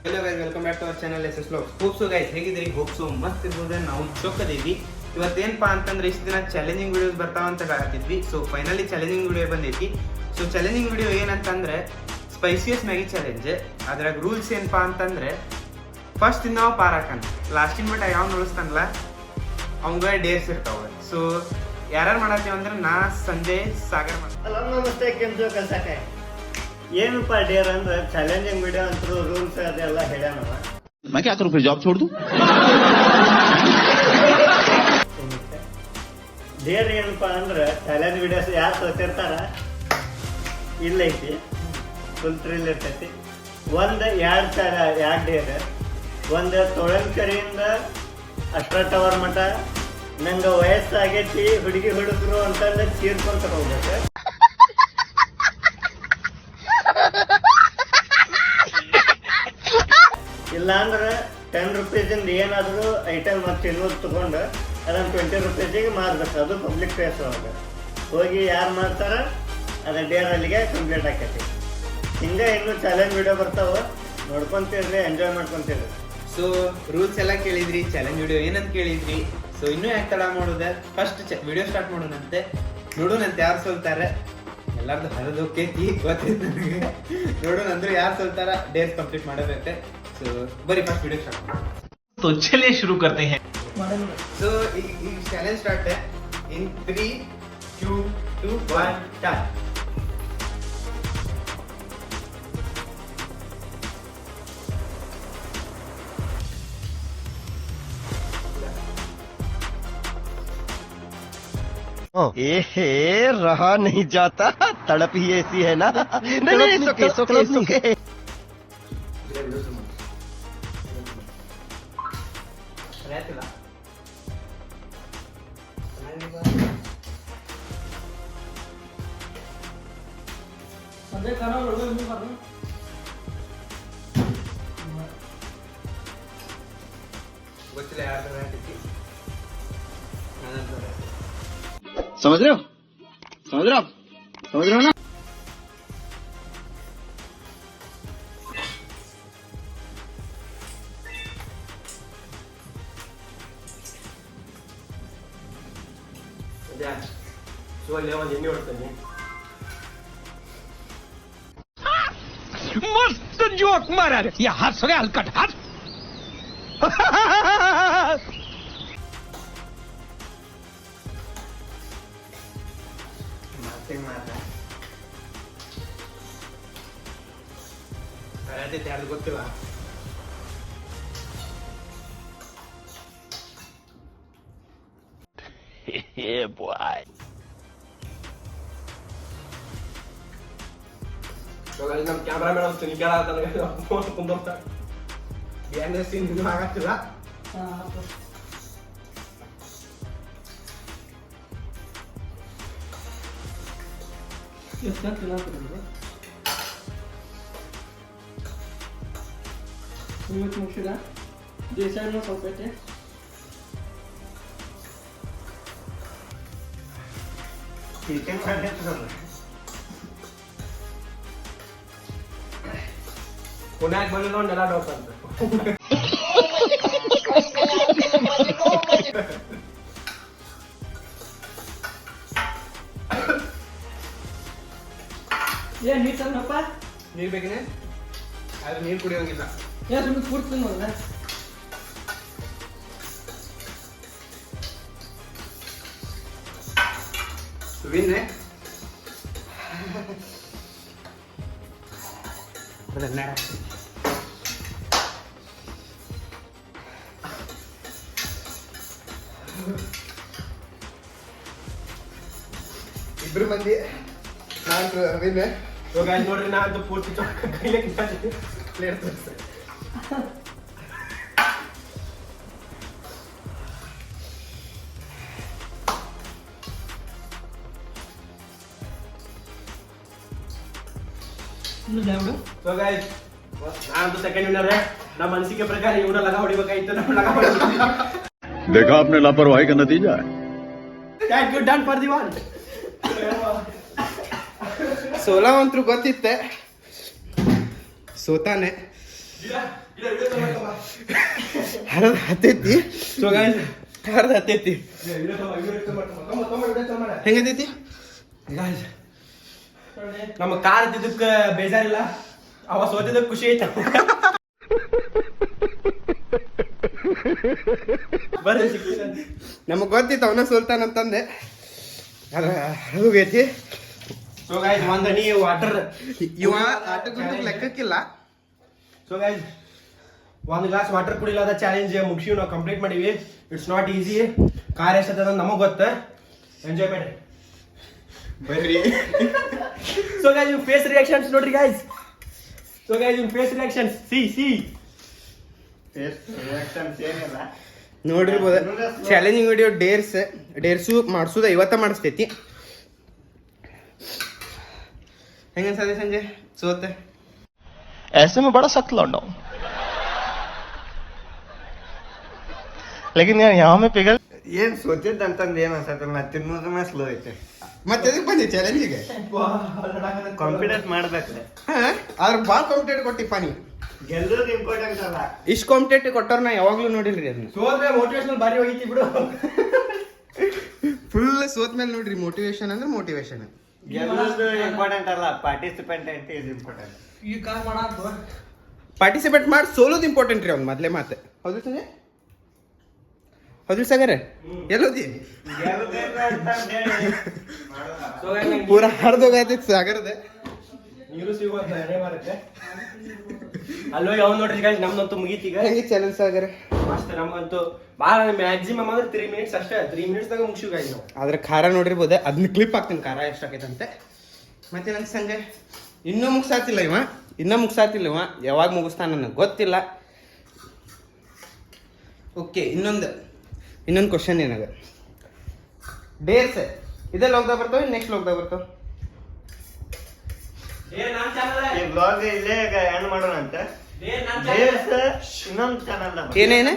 Hello guys welcome back to our channel S S vlogs. Hope so guys ಹೇಗಿದ್ದೀರಿ? Hope so ಮಸ್ತ್ ಇರ್ಬೋದು. ನಾವು ಚೊಕ್ಕದೀವಿ ಇವತ್ತೇನಪ್ಪ ಅಂತಂದ್ರೆ ಇಷ್ಟು ದಿನ ಚಾಲೆಂಜಿಂಗ್ ವಿಡಿಯೋಸ್ ಬರ್ತಾವ ಅಂತ ಹೇಳತ್ತಿದ್ವಿ. ಸೊ ಫೈನಲಿ ಚಾಲೆಂಜಿಂಗ್ ವಿಡಿಯೋ ಬಂದೈತಿ. ಸೊ ಚಾಲೆಂಜಿಂಗ್ ವಿಡಿಯೋ ಏನಂತಂದ್ರೆ ಸ್ಪೈಸಿಯಸ್ ಮ್ಯಾಗಿ ಚಾಲೆಂಜ್. ಅದ್ರಾಗ ರೂಲ್ಸ್ ಏನಪ್ಪಾ ಅಂತಂದ್ರೆ ಫಸ್ಟ್ ನಾವು ಪಾರಾಕನ್ ಲಾಸ್ಟಿನ ಮಟ್ಟ ಯಾವ ಉಳಿಸ್ತಾನಲ್ಲ ಅವಂಗ ಡೇರ್ಸ್ ಇರ್ತಾವ. ಸೊ ಯಾರ್ಯಾರು ಮಾಡತ್ತೀವಿ ಅಂದ್ರೆ ನಾ ಸಂಜಯ್ ಸಾಗರ್ ನಮಸ್ತೆ ಕೆಂಚು ಕಲ್ಸಕ್ಕೆ ಏನಪ್ಪ ಡೇರ್ ಅಂದ್ರೆ ಚಾಲೆಂಜಿಂಗ್ ವಿಡಿಯೋ ಅಂತ ರೂಲ್ಸ್ ಅದೆಲ್ಲ ಹೇಳ್ಯಾನ. मैं क्या करूं फिर जॉब छोड़ दूं? ಡೇರ್ ಏನಪ್ಪಾ ಅಂದ್ರೆ ಚಾಲೆಂಜ್ ವಿಡಿಯೋಸ್ ಯಾರು ತೋತಿರ್ತಾರ ಇಲ್ಲೈತಿ ಫುಲ್ ಥ್ರಿಲ್ ಇರ್ತೈತಿ. ಎರಡು ಡೇರ್ ಒಂದು ತೊಳಂಕರಿಯಿಂದ ಅಷ್ಟರ ಟವರ್ ಮಠ ನಂಗೆ ವಯಸ್ಸಾಗೈತಿ ಹುಡುಗಿ ಹುಡುಗರು ಅಂತಂದ್ರೆ ಚೀರ್ಕೊಂತ ಹೋಗ್ಬೇಕು. ಇಲ್ಲಾಂದ್ರೆ 10 ರೂಪೀಸಿಂದ ಏನಾದರೂ ಐಟಮ್ ಮತ್ತು ಇನ್ನೂರು ತೊಗೊಂಡು ಅದನ್ನು 20 ರೂಪೀಸಿಗೆ ಮಾರ್ಬೇಕು. ಅದು ಪಬ್ಲಿಕ್ ಪ್ಲೇಸ್ ಒಳಗೆ ಹೋಗಿ ಯಾರು ಮಾಡ್ತಾರ ಅದು ಡೇರ್ ಅಲ್ಲಿಗೆ ಕಂಪ್ಲೀಟ್ ಆಕೈತಿ. ಹಿಂಗೆ ಇನ್ನೂ ಚಾಲೆಂಜ್ ವಿಡಿಯೋ ಬರ್ತಾವ, ನೋಡ್ಕೊಂತಿರ್ರಿ, ಎಂಜಾಯ್ ಮಾಡ್ಕೊಂತಿರ್ರಿ. ಸೊ ರೂಲ್ಸ್ ಎಲ್ಲ ಕೇಳಿದ್ರಿ, ಚಾಲೆಂಜ್ ವಿಡಿಯೋ ಏನಂತ ಕೇಳಿದ್ರಿ. ಸೊ ಇನ್ನೂ ಯಾಕೆ ತಡ ಮಾಡೋದ, ಫಸ್ಟ್ ವಿಡಿಯೋ ಸ್ಟಾರ್ಟ್ ಮಾಡೋಣಂತೆ. ನೋಡೋಣಂತೆ ಯಾರು ಸೋಲ್ತಾರೆ. ಎಲ್ಲಾರ್ದು ಹರಿದೋಕೈತಿ ಗೊತ್ತೈತಿ ನನಗೆ. ನೋಡೋಣ ಅಂದ್ರೆ ಯಾರು ಸೋಲ್ತಾರ ಡೇರ್ಸ್ ಕಂಪ್ಲೀಟ್ ಮಾಡಬೇಕು. ಸೊ ಬರೀ ಫಸ್ಟ್ ವಿಡಿಯೋ ಸ್ಟಾರ್ಟ್ ಮಾಡೋಣ. तो चलिए शुरू करते हैं. ಸೊ ಈ ಚಾಲೆಂಜ್ ಸ್ಟಾರ್ಟ್ ಇನ್ 3, 2, 1 ಸ್ಟಾರ್ಟ್. एहे रहा नहीं जाता, तड़प ही ऐसी है ना. नहीं सोके. ಗೊತ್ತಿಲ್ಲ ಯಾರು समझ रहे हो? समझ रहे हो ना? मस्त जोक मारा रे. ये हंस रे हलकट हंस. ಯಾರು ಗೊತ್ತಿಲ್ಲ. Yeah, boy. ನಮ್ಮ ಕ್ಯಾಮ್ರಾಮನ್ ಅಂತ ಕೇಳ ಬಿಹೈಂಡ್ ಸೀನ್ ಇನ್ನೂ ಆಗತ್ತಿಲ್ಲ. ಮುಗಿಸಿದ ದೇಶನೂ ಸ್ವಲ್ಪ ಪುಣ್ಯಾಕ್ ಬಂದು ನೋಡಿ ಎಲ್ಲ ಡೌಟ್ ಅಂತ ಏನ್ ನೀರ್ ತಂದಪ್ಪ? ನೀರ್ ಬೇಕೇನೆ, ಆದ್ರೆ ನೀರ್ ಕುಡಿಯೋಂಗಿಲ್ಲ. ಸುಮ್ಮನೆ ಕೂಡ್ತೀನಿ ನೋಡ. ವಿನ್ನೆ ಅದನ್ನ ಇಬ್ರು ಮಂದಿ ನಾನು ವಿನ್ನೆ. ಇವಾಗ ನೋಡ್ರಿ ನಾನಂತೂ ಪೂರ್ತಿ ಕೈಲೇ ಪ್ಲೇಟ್ ತೋರಿಸ್ತೇನೆ. ನಾನಂತೂ ಸೆಕೆಂಡ್ ವಿನ್ನರ್. ನಮ್ಮ ಅನಿಸಿಕೆ ಪ್ರಕಾರ ಇವ್ರ ಲಗ ಹೊಡಿಬೇಕಾಯ್ತು, ನಮ್ಮ ಲಗ ಹೊಡಿಬೇಕು. देखा आपने लापरवाही का नतीजा है. Done for the one. ಸೋಲಾವಂತರು ಗೊತ್ತಿತ್ತೆ, ಸೋತಾನೆ. ಹರಿದು ಹತ್ತೈತಿ. ಸೊ ಗೈಸ್ ಹರಿದು ಹತ್ತೈತಿ. ಹೆಂಗೈತಿ ಗಾಯ್ಸ್? ನಮ್ಮ ಕಾರ್ ಇದ್ದಿದ್ದಕ್ಕೆ ಬೇಜಾರಿಲ್ಲ, ಅವ ಸೋತಿದ್ದಕ್ಕೆ ಖುಷಿ ಐತ. ಬರ್ರಿ ನಮಗ್ ಗೊತ್ತಿತ್ತು ಅವನ ಸೋಲ್ತಾನಂತಂದೆ, ಅದ್ರ ಹರಿದೋಗೈತಿ. ಸೊ ಗೈಸ್ ಒಂದ್ ಹನಿ ವಾಟರ್ ಇವ ಆಟಕ್ಕೆ ಲೆಕ್ಕಕ್ಕಿಲ್ಲ. ಸೊ ಗೈಸ್ ಒಂದು ಗ್ಲಾಸ್ ವಾಟರ್ ಕುಡಿಲಾದ ಚಾಲೆಂಜ್ ಮುಗಿಸಿ ನಾವು ಕಂಪ್ಲೀಟ್ ಮಾಡೀವಿ. It's not easy. ಕಾರ್ ಎಷ್ಟದ ನಮಗ್ ಗೊತ್ತ. ಎಂಜಾಯ್ ಮಾಡಿ ಬರ್ರಿ. ಸೊ ಗೈಸ್ ಇವ್ ಫೇಸ್ ರಿಯಾಕ್ಷನ್ಸ್ ನೋಡ್ರಿ ಗೈಸ್. ಸೊ ಗೈಸ್ ಇವ್ ಫೇಸ್ ರಿಯಾಕ್ಷನ್ಸ್ ಸಿ ನೋಡಿರ್ಬೋದ. ಚಾಲೆಂಜಿಂಗ್ ವಿಡಿಯೋ ಡೇರ್ಸು ಮಾಡ್ಸೋದ ಇವತ್ತ ಮಾಡಿಸ್ತೈತಿ. ಹೆಂಗನ್ಸದೆ ಸಂಜಯ್ ಸೋತೆ? ऐसे में बड़ा सख्त लौंडा हूं, लेकिन यार यहाँ में पिघल. ಏನ್ ಸೋತಿದ್ದಂತಂದ್ ಏನ್ ಅನ್ಸತ್ತೆ, ನಾ ತಿನ್ನೋದ್ರ ಸ್ಲೋ ಐತೆ. ಮತ್ತೆ ಎದಕ್ ಬಂದಿ ಚಾಲೆಂಜಿಗೆ? ಕಾನ್ಫಿಡೆನ್ಸ್ ಮಾಡ್ಬೇಕ್ರೆ. ಆದ್ರ ಬಾಳ್ ಕಾಂಪಿಟೇಟ್ ಕೊಟ್ಟಿಪ್ಪ ನೀ. ಗೆಲ್ಲೋದು ಇಂಪಾರ್ಟೆಂಟ್ ಅಲ್ಲ. ಇಷ್ಟು ಕಾಂಪಿಟೇಟ್ ಕೊಟ್ಟವ್ರ ನಾ ಯಾವಾಗ್ಲೂ ನೋಡಿಲ್ರಿ ಅದನ್ನ. ಸೋತ್ರೆ ಮೋಟಿವೇಶನ್ ಬಾರಿ ಹೋಗಿತಿ ಬಿಡು. ಫುಲ್ ಸೋತ್ ಮೇಲೆ ನೋಡ್ರಿ ಮೋಟಿವೇಶನ್ ಅಂದ್ರೆ ಮೋಟಿವೇಶನ್. ಗೆಲ್ಲೋದು ಇಂಪಾರ್ಟೆಂಟ್ ಅಲ್ಲ, ಪಾರ್ಟಿಸಿಪೆಂಟ್ ಇಸ್ ಇಂಪಾರ್ಟೆಂಟ್. ಈ ಕಾರ್ ಮಾಡಾಕ ಪಾರ್ಟಿಸಿಪೇಟ್ ಮಾಡಿ ಸೋಲೋದು ಇಂಪಾರ್ಟೆಂಟ್ ರೀ ಅವ್ನು ಮೊದ್ಲೇ ಮಾತೆ. ಹೌದು ಸಂಜಯ್? ಹೌದು ಸಾಗರ ಎಲ್ಲೋದಿ? ಪೂರ ಹರಿದೋಗೈತಿ ಸಾಗರದ. ನೀರು ಸಿಗೋದು ಎಡೆ ಮಾರಕ್ಕೆ. ಅಲ್ಲೋ ಯಾವ ನೋಡ್ರಿ ಗೈಸ್, ನಮ್ದಂತೂ ಮುಗೀತಿ ಈಗ. ಹೆಂಗೆ ಚಾಲೆಂಜ್ ಸಾಗರ? ಮಸ್ತ್. ನಮ್ಗಂತೂ ಭಾಳ ಮ್ಯಾಕ್ಸಿಮಮ್ ಅಂದ್ರೆ 3 minutes ಅಷ್ಟೇ. 3 minutes ದಾಗ ಮುಗಿಸಿವಿ ಗೈಸ್ ನಾವು. ಆದ್ರೆ ಖಾರ ನೋಡಿರ್ಬೋದು, ಅದನ್ನ ಕ್ಲಿಪ್ ಹಾಕ್ತೀನಿ ಖಾರ ಎಷ್ಟಾಕೈತಂತೆ. ಮತ್ತೆ ನಂಗೆ ಸಂಜಯ್ ಇನ್ನೂ ಮುಗ್ಸಾತಿಲ್ಲ ಇವ ಯಾವಾಗ ಮುಗಿಸ್ತಾನ ನನಗೆ ಗೊತ್ತಿಲ್ಲ. ಓಕೆ, ಇನ್ನೊಂದು ಕ್ವಶನ್ ಏನಾಗ ಡೇರ್ಸ್ ಇದೇ ಲಾಕ್ದಾಗ ಬರ್ತಾವ, ನೆಕ್ಸ್ಟ್ ಲಾಕ್ದಾಗ ಬರ್ತಾವ? ಈ ಬ್ಲಾಗ್ ಇಲ್ಲೇ ಎಂಡ್ ಮಾಡೋಣ ಅಂತ. ಇನ್ನೊಂದು ಚಾನಲ್ ಏನೇನ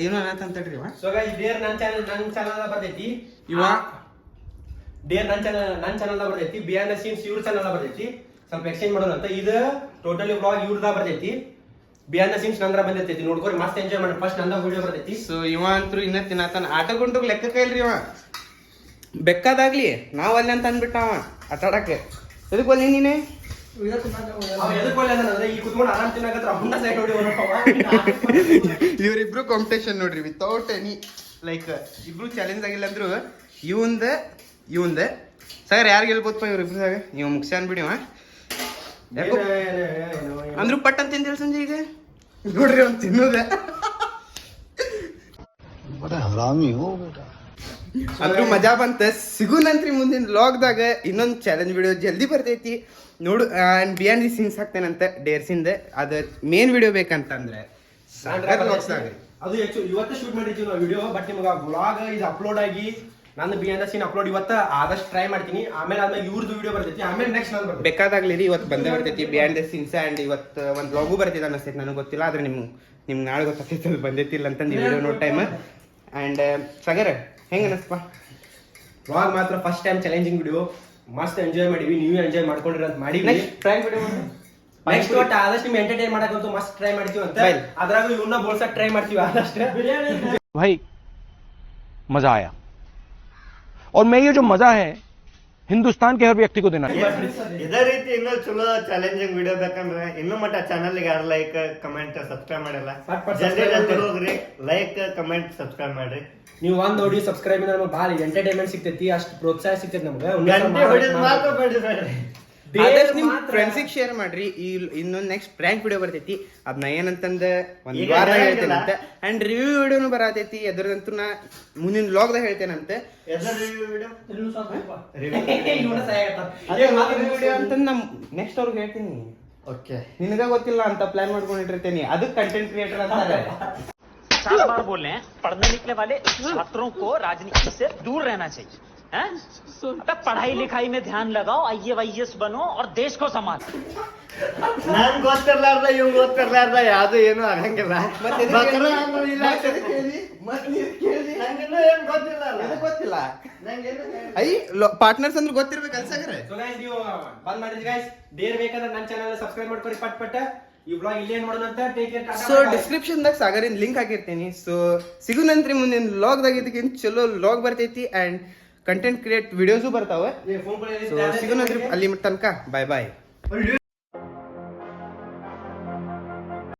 ಏನು ಅನ್ನತಂತಡ್ರಿ ಇವ. ಸೊ ಗೈಸ್ ಡೇರ್ ನನ್ನ ಚಾನಲ್ ಬರ್ತೈತಿ. ಇವ ಡೇರ್ ನನ್ನ ಚಾನಲ್ ಬರ್ತೈತಿ. ಬಿಹೈಂಡ್ ದ ಸೀನ್ಸ್ ಇವ್ರ ಚಾನಲ್ ಬರ್ತೈತಿ. ಸ್ವಲ್ಪ ಎಕ್ಸ್ಚೇಂಜ್ ಮಾಡೋಣ ಅಂತ. ಇದು ಟೋಟಲಿ ಬ್ಲಾಗ್ ಇವ್ರದ ಬರ್ತೈತಿ. ಬಿಹೈಂಡ್ ದ ಸೀನ್ಸ್ ನಂದ್ರ ಬಂದೈತಿ. ನೋಡ್ಕೊರಿ, ಮಸ್ತ್ ಎಂಜಾಯ್ ಮಾಡಿ. ಫಸ್ಟ್ ನಂದ ವಿಡಿಯೋ ಬರ್ತೈತಿ. ಸೊ ಇವ ಅಂತೂ ಇನ್ನ ತಿನ್ನತಾನ. ಆಟ ಗುಂಟು ಲೆಕ್ಕ ಕೈಲ್ರಿ ಇವ. ಬೆಕ್ಕದಾಗ್ಲಿ ನಾವ್ ಅಲ್ಲಿ ಅಂತ ಅಂದ್ಬಿಟ್ಟವ ಆಟಾಡಕ್ಕೆ. ಎದಕ್ ಬಂದಿ ನೀನೆ? ಇವ್ರಿಬ್ರು ಕಾಂಪಿಟೇಷನ್ ನೋಡ್ರಿ, ವಿತೌಟ್ ಎನಿ ಲೈಕ್ ಇಬ್ರು ಚಾಲೆಂಜ್ ಆಗಿಲ್ಲ ಅಂದ್ರು ಇವಂದ ಸರ್ ಯಾರು ಗೆಲ್ಬೋದಪ್ಪ ಇವ್ರಿಬ್ರದಾಗ? ನೀವು ಮುಗ್ಸ್ಯಾನ್ ಬಿಡಿವ ಅಂದ್ರು ಪಟ್ ಅಂತ ತಿಂದಿಲ್ಲ ಸಂಜೆ. ಈಗ ನೋಡ್ರಿ ಅವ್ನು ತಿನ್ನೋದೆ ಅಂದ್ರೂ ಮಜಾ ಬಂತ. ಸಿಗುನಂತ್ರಿ ಮುಂದಿನ ವ್ಲಾಗ್ದಾಗ ಇನ್ನೊಂದು ಚಾಲೆಂಜ್ ವಿಡಿಯೋ ಜಲ್ದಿ ಬರ್ತೈತಿ ನೋಡು. ಅಂಡ್ ಬಿಹೈಂಡ್ ದಿ ಸೀನ್ಸ್ ಹಾಕ್ತೇನಂತ ಡೇರ್ಸಿಂದ. ಅದ ಮೇನ್ ವಿಡಿಯೋ ಬೇಕಂತಂದ್ರೆ ಅದು ಇವತ್ತು ಶೂಟ್ ಮಾಡಿರ್ತೀವಿ ನಾವು ವಿಡಿಯೋ. ಬಟ್ ನಿಮ್ಗೆ ವ್ಲಾಗ್ ಇದು ಅಪ್ಲೋಡ್ ಆಗಿ ನಾನು ಬಿಹೈಂಡ್ ದ ಸೀನ್ ಅಪ್ಲೋಡ್ ಇವತ್ತು ಆದಷ್ಟು ಟ್ರೈ ಮಾಡ್ತೀನಿ. ಆಮೇಲೆ ಇವ್ರದ್ದು ವಿಡಿಯೋ ಬರ್ತೈತಿ. ಆಮೇಲೆ ನೆಕ್ಸ್ಟ್ ನಾನು ಬರ್ತೈತಿ. ಬೇಕಾದಾಗ್ಲಿ ಇವತ್ತು ಬಂದೇ ಬರ್ತೈತಿ ಬಿಹೈಂಡ್ ದ ಸೀನ್ಸ್. ಅಂಡ್ ಇವತ್ತು ಒಂದು ವ್ಲಾಗು ಬರ್ತೈತೆ ಅನ್ನಿಸ್ತೈತಿ, ನನಗೆ ಗೊತ್ತಿಲ್ಲ. ಆದ್ರೆ ನಿಮ್ಗೆ ನಾಳೆ ಗೊತ್ತಾಗ್ತೈತೆ ಅದು ಬಂದೈತಿಲ್ಲ ಅಂತಂದು ಈ ವಿಡಿಯೋ ನೋಡ್ ಟೈಮ್. ಅಂಡ್ ಸಾಗರ ಹೆಂಗ ಅನಸ್ಪ ವ್ಲಾಗ್? ಮಾತ್ರ ಫಸ್ಟ್ ಟೈಮ್ ಚಾಲೆಂಜಿಂಗ್ ವಿಡಿಯೋ ಮಸ್ತ್ ಎಂಜಾಯ್ ಮಾಡಿವಿ. ನೀವು ಎಂಜಾಯ್ ಮಾಡ್ಕೊಂಡ್ರಿ ಅಂತ ಮಾಡಿ ಟ್ರೈ ವಿಡಿಯೋ ನೆಕ್ಸ್ಟ್ ಒಟ್ಟು ಆದಷ್ಟು ನಿಮ್ ಎಂಟರ್ಟೈನ್ ಮಾಡಕ್ಕಂತೂ ಮಸ್ತ್ ಟ್ರೈ ಮಾಡ್ತೀವಿ ಅಂತ. ಅದ್ರಾಗ ಇವನ್ನ ಬೋಲ್ಸಕ್ ಟ್ರೈ ಮಾಡ್ತೀವಿ ಆದಷ್ಟು. भाई मजा आया, और मैं ये जो मजा है हिंदुस्तान के हर व्यक्ति को देना चाहिए. ಇದೇ ರೀತಿ ಇನ್ನೂ ಚಲೋ ಚಾಲೆಂಜಿಂಗ್ ವಿಡಿಯೋ ಬೇಕಂದ್ರೆ ಇನ್ನೂ ಮಟ್ಟ ಚಾನಲ್ಗೆ ಯಾರು ಲೈಕ್ ಕಮೆಂಟ್ ಸಬ್ಸ್ಕ್ರೈಬ್ ಮಾಡಿಲ್ಲ, ಜಲ್ದಿ ಹೋಗ್ರಿ, ಲೈಕ್ ಕಮೆಂಟ್ ಸಬ್ಸ್ಕ್ರೈಬ್ ಮಾಡ್ರಿ. ನೀವು ಒಂದ್ ನೋಡಿ ಸಬ್ಸ್ಕ್ರೈಬ್ ನಮ್ಗೆ ಭಾಳ ಎಂಟರ್ಟೈನ್ಮೆಂಟ್ ಸಿಗ್ತೈತಿ, ಅಷ್ಟು ಪ್ರೋತ್ಸಾಹ ಸಿಗ್ತೈತಿ ನಮ್ಗೆ. ನಿಮ್ ಫ್ರೆಂಡ್ಸಿಗೆ ಶೇರ್ ಮಾಡ್ರಿ. ಇನ್ನೊಂದು ನೆಕ್ಸ್ಟ್ ಪ್ರ್ಯಾಂಕ್ ವಿಡಿಯೋ ಬರ್ತೈತಿ. ಅದನ್ನ ಏನಂತಂದ ಒಂದ್ ವಾರ ಹೇಳ್ತೇನಂತೆ. ಅಂಡ್ ರಿವ್ಯೂ ವಿಡಿಯೋನು ಬರತೈತಿ. ಅದ್ರದಂತೂ ನಾ ಮುಂದಿನ ವ್ಲಾಗ್ದಾಗ ಹೇಳ್ತೇನಂತೆ. ವಿಡಿಯೋ ಅಂತಂದ್ ನಮ್ ನೆಕ್ಸ್ಟ್ ಅವ್ರಿಗೆ ಹೇಳ್ತೀನಿ. ಓಕೆ, ನಿನಗ ಗೊತ್ತಿಲ್ಲ ಅಂತ ಪ್ಲಾನ್ ಮಾಡ್ಕೊಂಡಿಟ್ಟಿರ್ತೇನೆ. ಅದಕ್ಕೆ ಕಂಟೆಂಟ್ ಕ್ರಿಯೇಟರ್ ಅಂತಾರೆ. 4 बार बोल रहे हैं, पढ़ने निकले वाले छात्रों को राजनीति से दूर रहना चाहिए. पढ़ाई लिखाई में ध्यान लगाओ, IAS बनो और देश को संभालो. ನಾನ್ ಗೊತ್ತಿರ್ಲಾರ್ದ ಇವ್ ಗೊತ್ತಿರ್ಲಾರ್ದ ಯಾವ್ದು ಏನು ಆಗಂಗಿಲ್ಲ. ಗೊತ್ತಿಲ್ಲ ಐ ಪಾರ್ಟ್ನರ್ಸ್ ಅಂದ್ರೆ ಗೊತ್ತಿರ್ಬೇಕು ಅನ್ಸಾಗ್ರೆ. ನೀವು ಬಂದ್ ಮಾಡಿದ್ರಿ ಗೈಸ್. ಡೇರ್ ಬೇಕಂದ್ರೆ ನನ್ನ ಚಾನಲ್ ಸಬ್ಸ್ಕ್ರೈಬ್ ಮಾಡ್ಕೊರಿ ಪಟ್. ಈ ಬ್ಲಾಗ್ ಇಲ್ಲಿ ಏನ್ ಮಾಡೋದಂತ ಟೇಕ್ ಕೇರ್ ಸೊ ಡಿಸ್ಕ್ರಿಪ್ಷನ್ದಾಗ ಸಾಗರಿನ ಲಿಂಕ್ ಹಾಕಿರ್ತೀನಿ. ಸೊ ಸಿಗುನಂತ್ರಿ ಮುಂದಿನ ಲಾಗ್ದಾಗ ಇದಕ್ಕಿಂತ ಚಲೋ ಲಾಗ್ ಬರ್ತೈತಿ ಅಂಡ್ ಕಂಟೆಂಟ್ ಕ್ರಿಯೇಟ್ ವಿಡಿಯೋಸು ಬರ್ತಾವೆ. ಸೊ ಸಿಗುನಂತ್ರಿ ಅಲ್ಲಿ ತನಕ ಬಾಯ್ ಬಾಯ್.